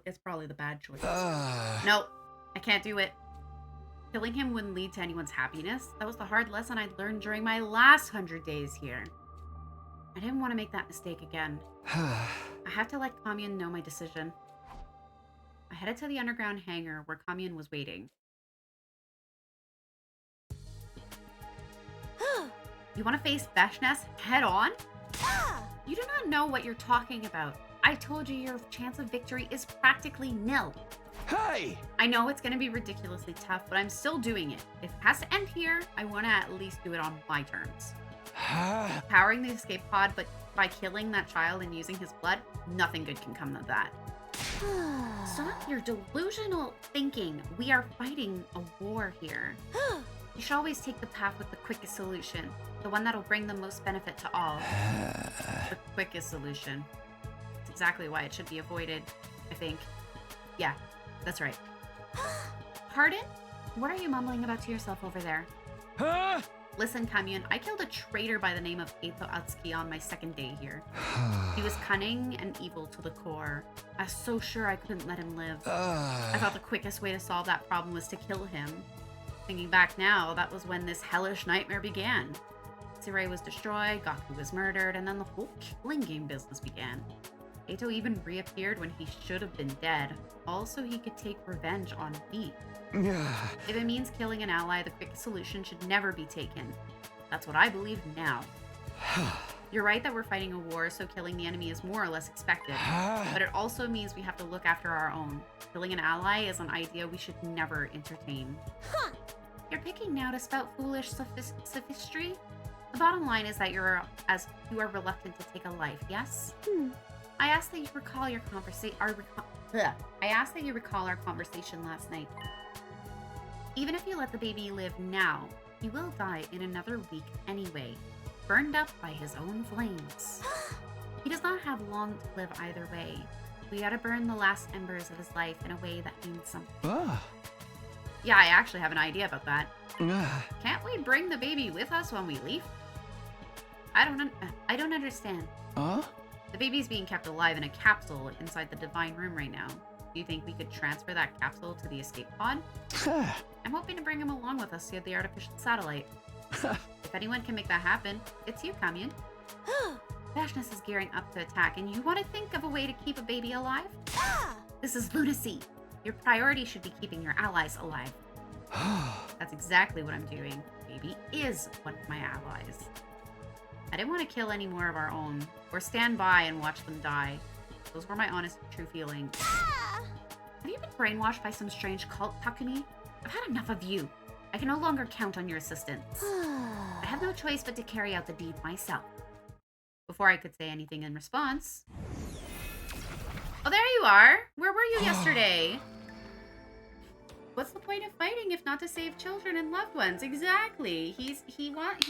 it's probably the bad choice. Nope, I can't do it. Killing him wouldn't lead to anyone's happiness. That was the hard lesson I learned during my last 100 days here. I didn't want to make that mistake again. I had to let Kamyun know my decision. I headed to the underground hangar where Kamyun was waiting. You want to face Veshness head on? You do not know what you're talking about. I told you your chance of victory is practically nil. Hey! I know it's going to be ridiculously tough, but I'm still doing it. If it has to end here, I want to at least do it on my terms. Powering the escape pod, but by killing that child and using his blood, nothing good can come of that. Stop your delusional thinking. We are fighting a war here. You should always take the path with the quickest solution. The one that'll bring the most benefit to all. The quickest solution. It's exactly why it should be avoided, I think. Yeah, that's right. Pardon? What are you mumbling about to yourself over there? Huh? Listen, Kamyun, I killed a traitor by the name of Eito Atsuki on my second day here. He was cunning and evil to the core. I was so sure I couldn't let him live. I thought the quickest way to solve that problem was to kill him. Thinking back now, that was when this hellish nightmare began. Tsirei was destroyed, Gaku was murdered, and then the whole killing game business began. Eito even reappeared when he should have been dead, all so he could take revenge on me. If it means killing an ally, the quickest solution should never be taken. That's what I believe now. You're right that we're fighting a war, so killing the enemy is more or less expected. But it also means we have to look after our own. Killing an ally is an idea we should never entertain. You're picking now to spout foolish sophistry? The bottom line is that you are reluctant to take a life, yes? I ask that you recall our conversation last night. Even if you let the baby live now, he will die in another week anyway, burned up by his own flames. He does not have long to live either way. We gotta burn the last embers of his life in a way that means something. Yeah, I actually have an idea about that. Can't we bring the baby with us when we leave? I don't understand. The baby's being kept alive in a capsule inside the Divine Room right now. Do you think we could transfer that capsule to the escape pod? I'm hoping to bring him along with us to the artificial satellite. If anyone can make that happen, it's you, Kamyun. Vashness is gearing up to attack, and you want to think of a way to keep a baby alive? This is lunacy. Your priority should be keeping your allies alive. That's exactly what I'm doing. Baby is one of my allies. I didn't want to kill any more of our own, or stand by and watch them die. Those were my honest, true feelings. Have you been brainwashed by some strange cult, Takumi? I've had enough of you. I can no longer count on your assistance. I have no choice but to carry out the deed myself. Before I could say anything in response... Oh, there you are! Where were you yesterday? What's the point of fighting if not to save children and loved ones? Exactly. He's learned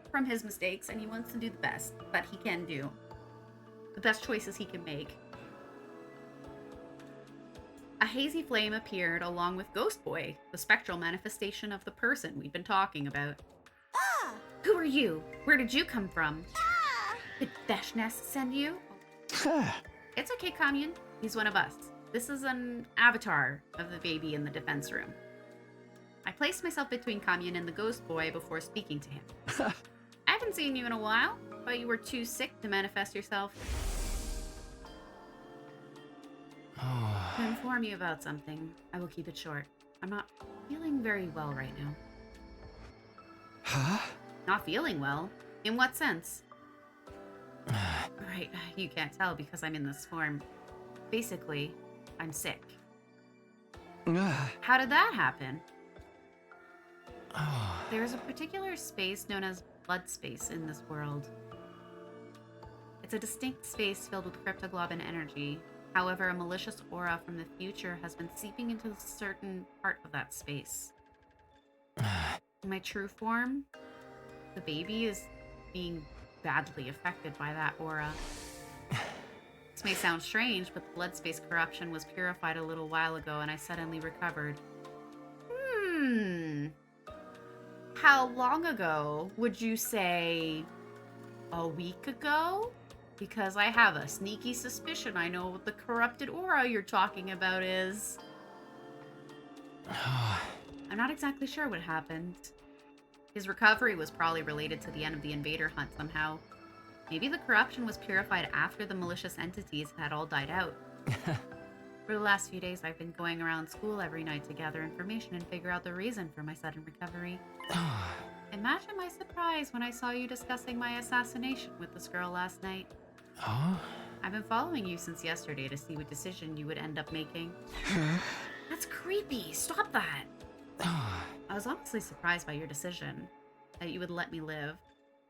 from his mistakes, and he wants to do the best that he can do. The best choices he can make. A hazy flame appeared along with Ghost Boy, the spectral manifestation of the person we've been talking about. Who are you? Where did you come from? Did Veshness send you? It's okay, Kamyun. He's one of us. This is an avatar of the baby in the defense room. I placed myself between Kamyun and the Ghost Boy before speaking to him. I haven't seen you in a while, but you were too sick to manifest yourself. To inform you about something, I will keep it short. I'm not feeling very well right now. Not feeling well? In what sense? Right, you can't tell because I'm in this form. Basically, I'm sick. How did that happen? There is a particular space known as blood space in this world. It's a distinct space filled with cryptoglobin energy. However, a malicious aura from the future has been seeping into a certain part of that space. In my true form, the baby is being badly affected by that aura. This may sound strange, but the blood space corruption was purified a little while ago and I suddenly recovered. How long ago? Would you say a week ago? Because I have a sneaky suspicion I know what the corrupted aura you're talking about is. I'm not exactly sure what happened. His recovery was probably related to the end of the invader hunt somehow. Maybe the corruption was purified after the malicious entities had all died out. For the last few days, I've been going around school every night to gather information and figure out the reason for my sudden recovery. Imagine my surprise when I saw you discussing my assassination with this girl last night. Huh? I've been following you since yesterday to see what decision you would end up making. That's creepy. Stop that. I was honestly surprised by your decision, that you would let me live.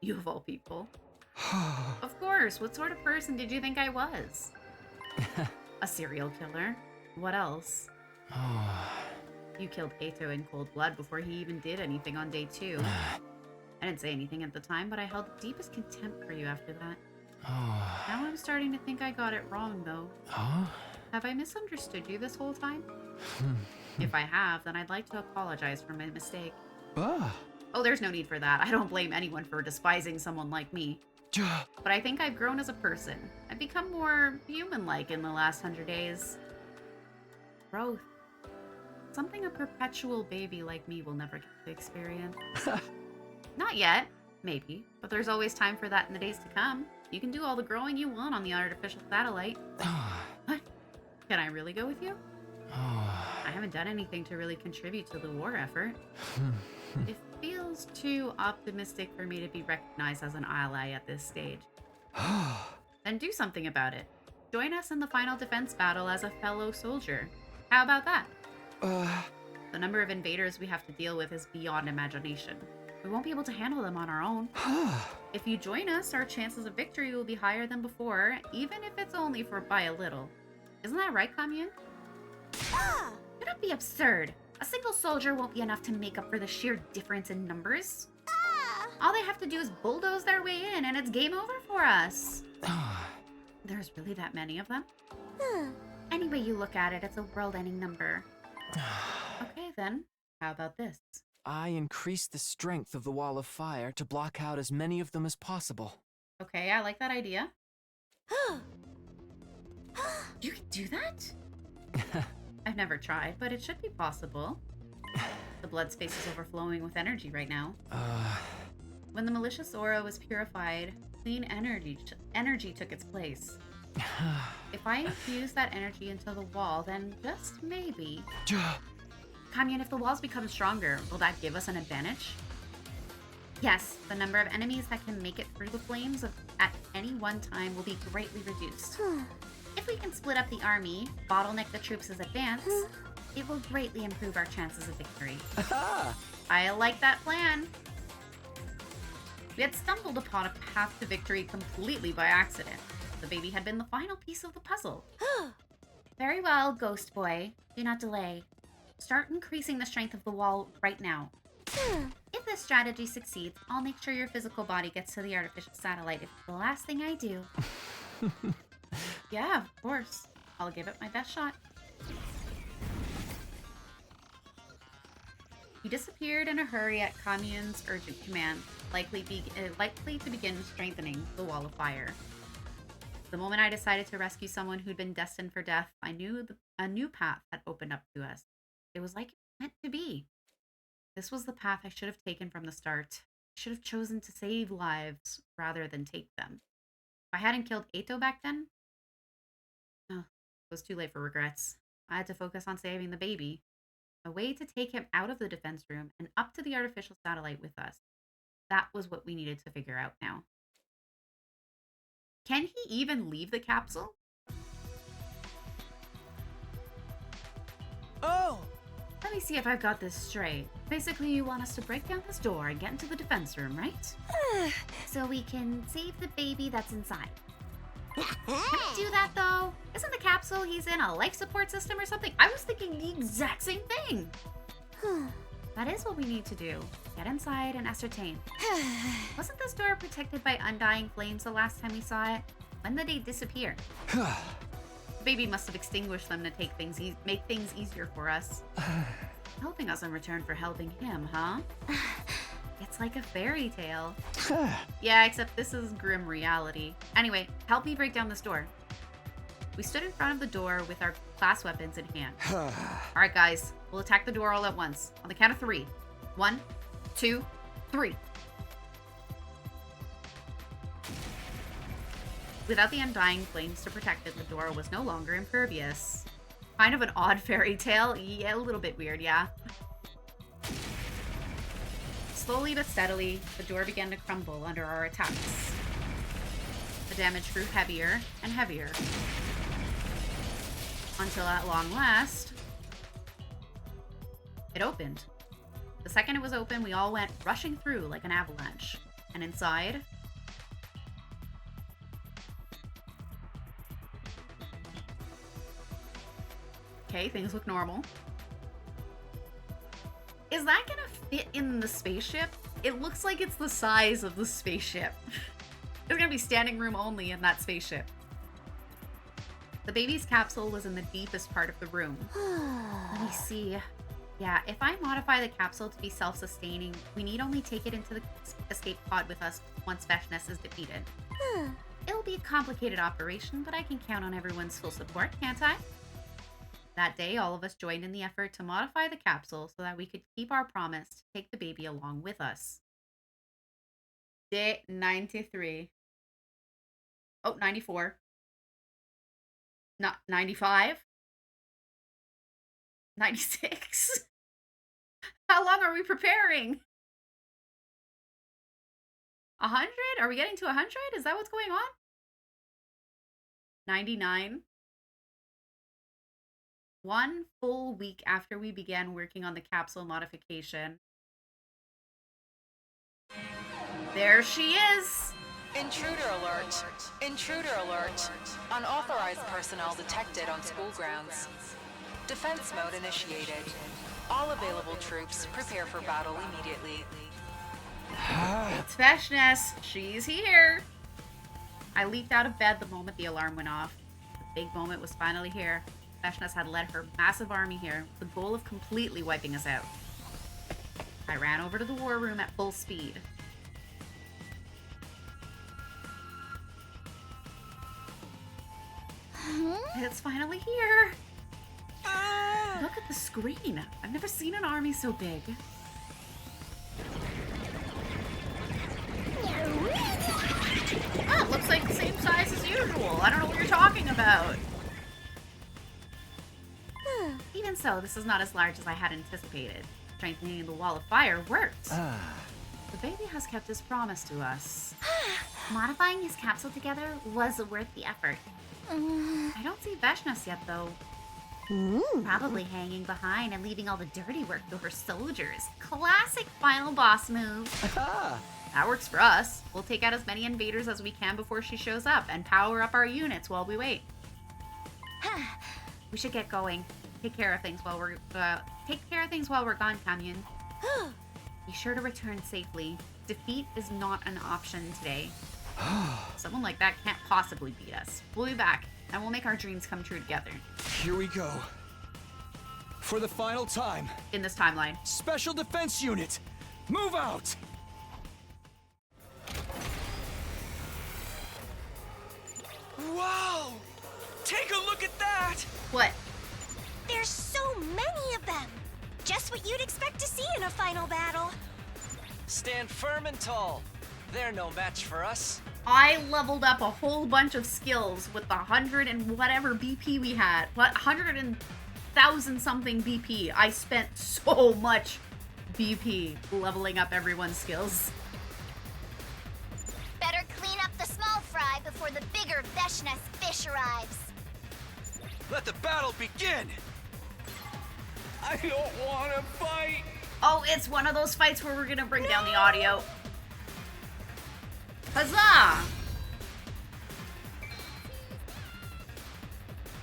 You of all people. Of course. What sort of person did you think I was? A serial killer. What else? You killed Kato in cold blood before he even did anything on day 2. I didn't say anything at the time, but I held the deepest contempt for you after that. Now I'm starting to think I got it wrong, though. Have I misunderstood you this whole time? If I have, then I'd like to apologize for my mistake. Oh, there's no need for that. I don't blame anyone for despising someone like me. But I think I've grown as a person. I've become more human-like in the last 100 days. Growth. Something a perpetual baby like me will never get to experience. Not yet. Maybe. But there's always time for that in the days to come. You can do all the growing you want on the artificial satellite. What? Can I really go with you? I haven't done anything to really contribute to the war effort. It feels too optimistic for me to be recognized as an ally at this stage. Then do something about it. Join us in the final defense battle as a fellow soldier. How about that? The number of invaders we have to deal with is beyond imagination. We won't be able to handle them on our own. If you join us, our chances of victory will be higher than before, even if it's only by a little. Isn't that right, Kamyun? Do not be absurd. A single soldier won't be enough to make up for the sheer difference in numbers. All they have to do is bulldoze their way in, and it's game over for us. There's really that many of them? Any way you look at it, it's a world-ending number. Okay, then. How about this? I increase the strength of the wall of fire to block out as many of them as possible. Okay, I like that idea. You can do that? I've never tried, but it should be possible. The blood space is overflowing with energy right now. When the malicious aura was purified, clean energy took its place. If I infuse that energy into the wall, then just maybe... Kamyun, if the walls become stronger, will that give us an advantage? Yes, the number of enemies that can make it through the flames at any one time will be greatly reduced. If we can split up the army, bottleneck the troops' advance, it will greatly improve our chances of victory. I like that plan. We had stumbled upon a path to victory completely by accident. The baby had been the final piece of the puzzle. Very well, Ghost Boy. Do not delay. Start increasing the strength of the wall right now. If this strategy succeeds, I'll make sure your physical body gets to the artificial satellite if it's the last thing I do. Yeah, of course. I'll give it my best shot. He disappeared in a hurry at Kamyun's urgent command, likely to begin strengthening the wall of fire. The moment I decided to rescue someone who'd been destined for death, I knew a new path had opened up to us. It was like it was meant to be. This was the path I should have taken from the start. I should have chosen to save lives rather than take them. If I hadn't killed Eito back then, it was too late for regrets. I had to focus on saving the baby. A way to take him out of the defense room and up to the artificial satellite with us. That was what we needed to figure out now. Can he even leave the capsule? Oh! Let me see if I've got this straight. Basically, you want us to break down this door and get into the defense room, right? So we can save the baby that's inside. Can we do that, though? Isn't the capsule he's in a life support system or something? I was thinking the exact same thing. That is what we need to do. Get inside and ascertain. Wasn't this door protected by undying flames the last time we saw it? When did they disappear? The baby must have extinguished them to make things easier for us. Helping us in return for helping him, huh? It's like a fairy tale. Yeah, except this is grim reality. Anyway, help me break down this door. We stood in front of the door with our class weapons in hand. Alright guys, we'll attack the door all at once. On the count of 3. 1, 2, 3. Without the undying flames to protect it, the door was no longer impervious. Kind of an odd fairy tale. Yeah, a little bit weird, yeah. Slowly but steadily, the door began to crumble under our attacks. The damage grew heavier and heavier. Until at long last, it opened. The second it was open, we all went rushing through like an avalanche. And inside... Okay, things look normal. Is that gonna fit in the spaceship? It looks like it's the size of the spaceship. There's gonna be standing room only in that spaceship. The baby's capsule was in the deepest part of the room. Let me see. Yeah, if I modify the capsule to be self-sustaining, we need only take it into the escape pod with us once Veshness is defeated. It'll be a complicated operation, but I can count on everyone's full support, can't I? That day, all of us joined in the effort to modify the capsule so that we could keep our promise to take the baby along with us. Day 93. Oh, 94. Not 95. 96. How long are we preparing? 100? Are we getting to 100? Is that what's going on? 99. 1 full week after we began working on the capsule modification. There she is! Intruder alert! Intruder alert! Unauthorized personnel detected on school grounds. Defense mode initiated. All available troops prepare for battle immediately. It's Veshness. She's here. I leaped out of bed the moment the alarm went off. The big moment was finally here. Veshness had led her massive army here with the goal of completely wiping us out. I ran over to the war room at full speed. It's finally here. Look at the screen. I've never seen an army so big. Oh, it looks like the same size as usual. I don't know what you're talking about. Even so, this is not as large as I had anticipated. Strengthening the wall of fire worked. The baby has kept his promise to us. Modifying his capsule together was worth the effort. I don't see Veshness yet, though. Probably hanging behind and leaving all the dirty work to her soldiers. Classic final boss move. That works for us. We'll take out as many invaders as we can before she shows up and power up our units while we wait. We should get going. Take care of things while we're gone, Kamyun. Be sure to return safely. Defeat is not an option today. Someone like that can't possibly beat us. We'll be back, and we'll make our dreams come true together. Here we go. For the final time. In this timeline. Special Defense Unit, move out! Wow! Take a look at that! What? There's so many of them! Just what you'd expect to see in a final battle. Stand firm and tall. They're no match for us. I leveled up a whole bunch of skills with the 100 and whatever BP we had. What? 100,000 something BP. I spent so much BP leveling up everyone's skills. Better clean up the small fry before the bigger Veshness fish arrives. Let the battle begin! I don't want to fight! Oh, it's one of those fights where we're gonna bring down the audio. Huzzah!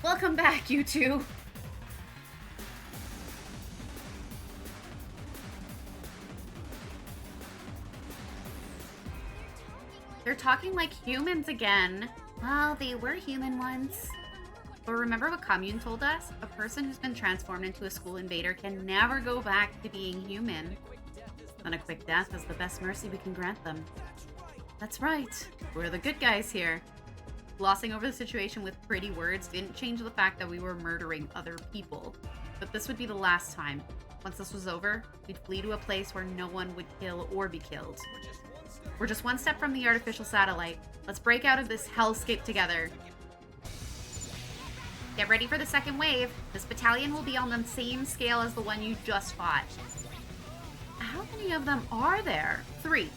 Welcome back, you two. They're talking like humans again. Well, they were human once. But remember what Kamyun told us? A person who's been transformed into a school invader can never go back to being human. and a quick death is the best mercy we can grant them. That's right. We're the good guys here. Glossing over the situation with pretty words didn't change the fact that we were murdering other people. But this would be the last time. Once this was over, we'd flee to a place where no one would kill or be killed. We're just one step from the artificial satellite. Let's break out of this hellscape together. Get ready for the second wave. This battalion will be on the same scale as the one you just fought. How many of them are there? 3.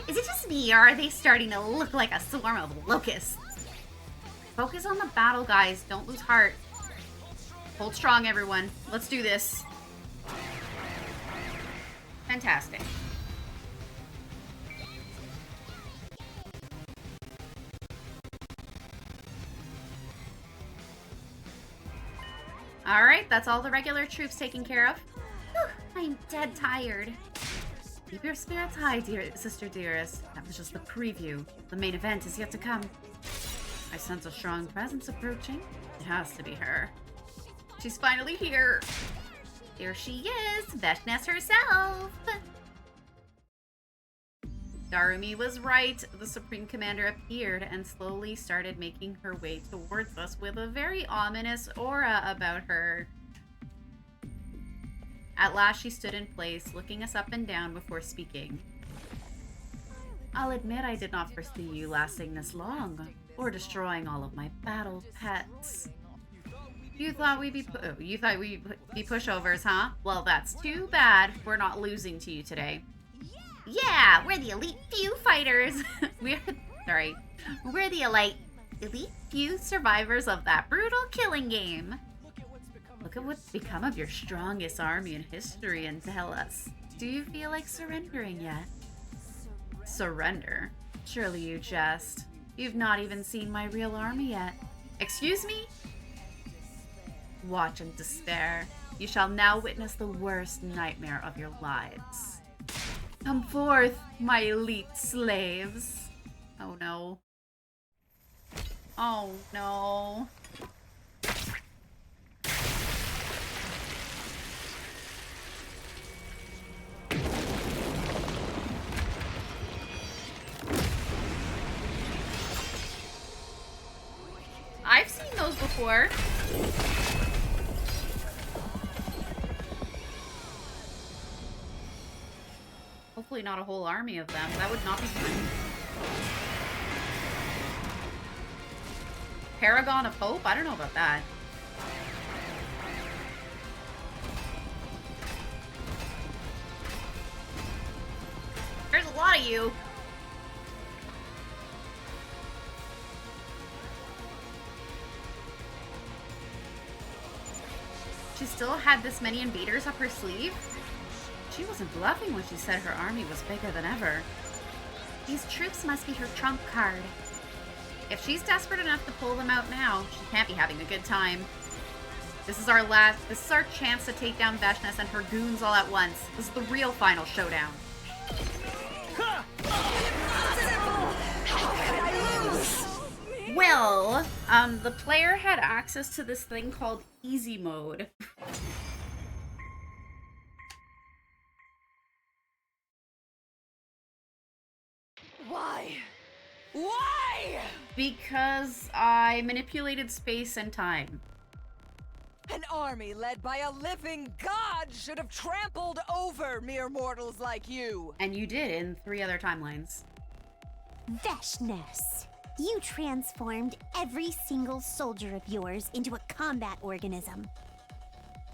Is it just me, or are they starting to look like a swarm of locusts? Focus on the battle, guys. Don't lose heart. Hold strong, everyone. Let's do this. Fantastic. Alright, that's all the regular troops taken care of. Whew, I'm dead tired. Keep your spirits high, dear sister dearest. That was just the preview. The main event is yet to come. I sense a strong presence approaching. It has to be her. She's finally here. Here she is, Veshness herself. Darumi was right. The Supreme Commander appeared and slowly started making her way towards us with a very ominous aura about her. At last she stood in place, looking us up and down before speaking. I'll admit I did not foresee you lasting this long, or destroying all of my battle pets. You thought we'd be pushovers, huh? Well, that's too bad. We're not losing to you today. Yeah, we're the elite few fighters. We're the elite few survivors of that brutal killing game. Look at what's become of your strongest army in history and tell us. Do you feel like surrendering yet? Surrender? Surely you jest. You've not even seen my real army yet. Excuse me? Watch and despair. You shall now witness the worst nightmare of your lives. Come forth, my elite slaves. Oh no. Oh no. I've seen those before. Hopefully not a whole army of them. That would not be fun. Paragon of Hope? I don't know about that. There's a lot of you. She still had this many invaders up her sleeve? She wasn't bluffing when she said her army was bigger than ever. These troops must be her trump card. If she's desperate enough to pull them out now, she can't be having a good time. This is our chance to take down Veshness and her goons all at once. This is the real final showdown. Well, the player had access to this thing called easy mode. Why? Why? Because I manipulated space and time. An army led by a living god should have trampled over mere mortals like you. And you did in 3 other timelines. Veshness, you transformed every single soldier of yours into a combat organism.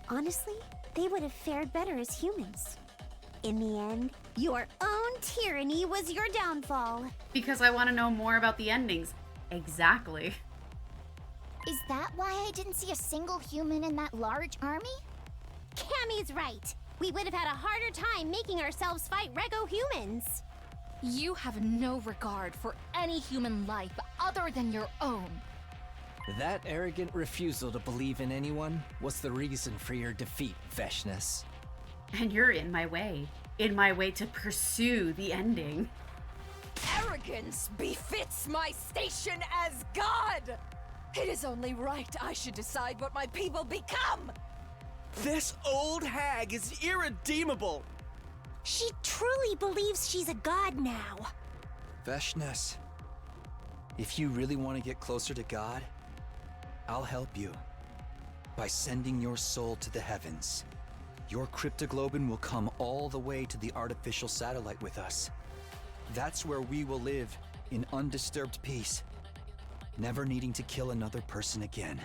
Honestly, they would have fared better as humans. In the end, your own tyranny was your downfall. Because I want to know more about the endings. Exactly. Is that why I didn't see a single human in that large army? Cammy's right. We would have had a harder time making ourselves fight Rego humans. You have no regard for any human life other than your own. That arrogant refusal to believe in anyone was the reason for your defeat, Veshness. And you're in my way. In my way to pursue the ending. Arrogance befits my station as god! It is only right I should decide what my people become! This old hag is irredeemable! She truly believes she's a god now. Veshness, if you really want to get closer to God, I'll help you. By sending your soul to the heavens, your cryptoglobin will come all the way to the artificial satellite with us. That's where we will live in undisturbed peace, never needing to kill another person again.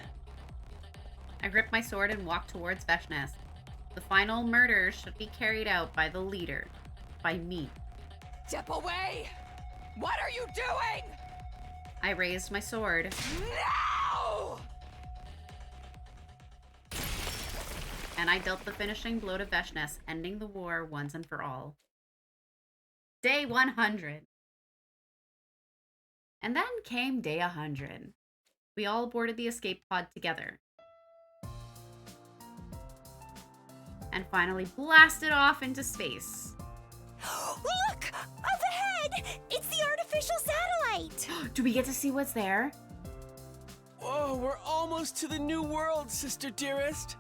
I grip my sword and walk towards Veshness. The final murder should be carried out by the leader, by me. Step away! What are you doing? I raised my sword. No! And I dealt the finishing blow to Veshness, ending the war once and for all. Day 100. And then came day 100. We all boarded the escape pod together. And finally blasted off into space. Look! Up ahead! It's the artificial satellite! Do we get to see what's there? Oh, we're almost to the new world, sister dearest.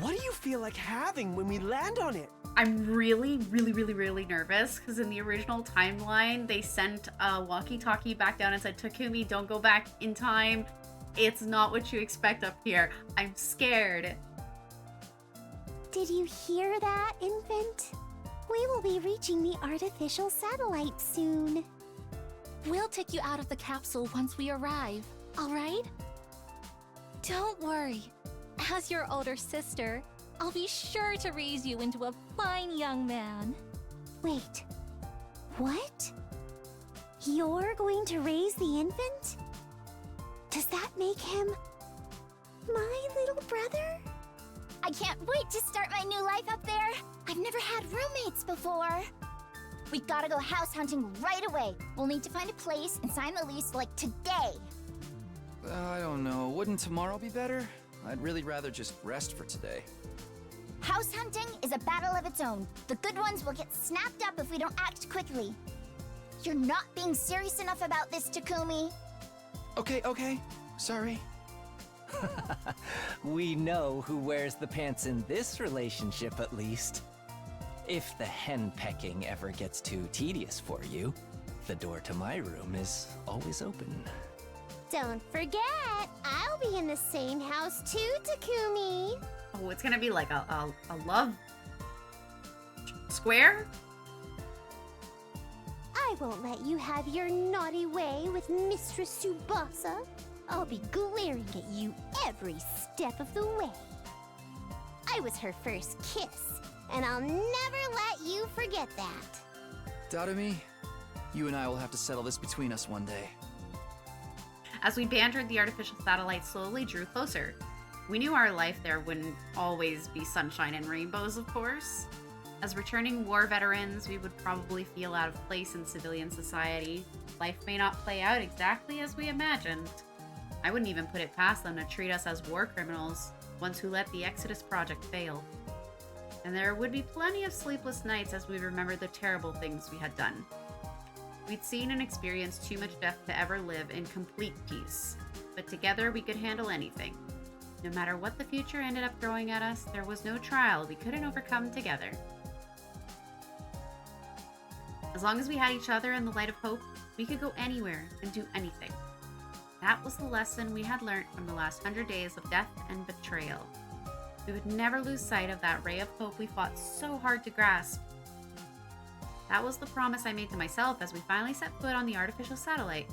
What do you feel like having when we land on it? I'm really nervous because in the original timeline, they sent a walkie-talkie back down and said, Takumi, don't go back in time. It's not what you expect up here. I'm scared. Did you hear that, infant? We will be reaching the artificial satellite soon. We'll take you out of the capsule once we arrive, all right? Don't worry. As your older sister, I'll be sure to raise you into a fine young man. Wait, what? You're going to raise the infant? Does that make him my little brother? I can't wait to start my new life up there. I've never had roommates before. We gotta go house hunting right away. We'll need to find a place and sign the lease like today. I don't know. Wouldn't tomorrow be better? I'd really rather just rest for today. House hunting is a battle of its own. The good ones will get snapped up if we don't act quickly. You're not being serious enough about this, Takumi. Okay. Sorry. We know who wears the pants in this relationship, at least. If the hen-pecking ever gets too tedious for you, the door to my room is always open. Don't forget, I'll be in the same house too, Takumi. Oh, it's gonna be like a love square? I won't let you have your naughty way with Mistress Tsubasa. I'll be glaring at you every step of the way. I was her first kiss, and I'll never let you forget that. Dadami, you and I will have to settle this between us one day. As we bantered, the artificial satellite slowly drew closer. We knew our life there wouldn't always be sunshine and rainbows, of course. As returning war veterans, we would probably feel out of place in civilian society. Life may not play out exactly as we imagined. I wouldn't even put it past them to treat us as war criminals, ones who let the Exodus project fail. And there would be plenty of sleepless nights as we remembered the terrible things we had done. We'd seen and experienced too much death to ever live in complete peace, but together we could handle anything. No matter what the future ended up throwing at us, there was no trial we couldn't overcome together. As long as we had each other in the light of hope, we could go anywhere and do anything. That was the lesson we had learned from the last 100 days of death and betrayal. We would never lose sight of that ray of hope we fought so hard to grasp. That was the promise I made to myself as we finally set foot on the artificial satellite.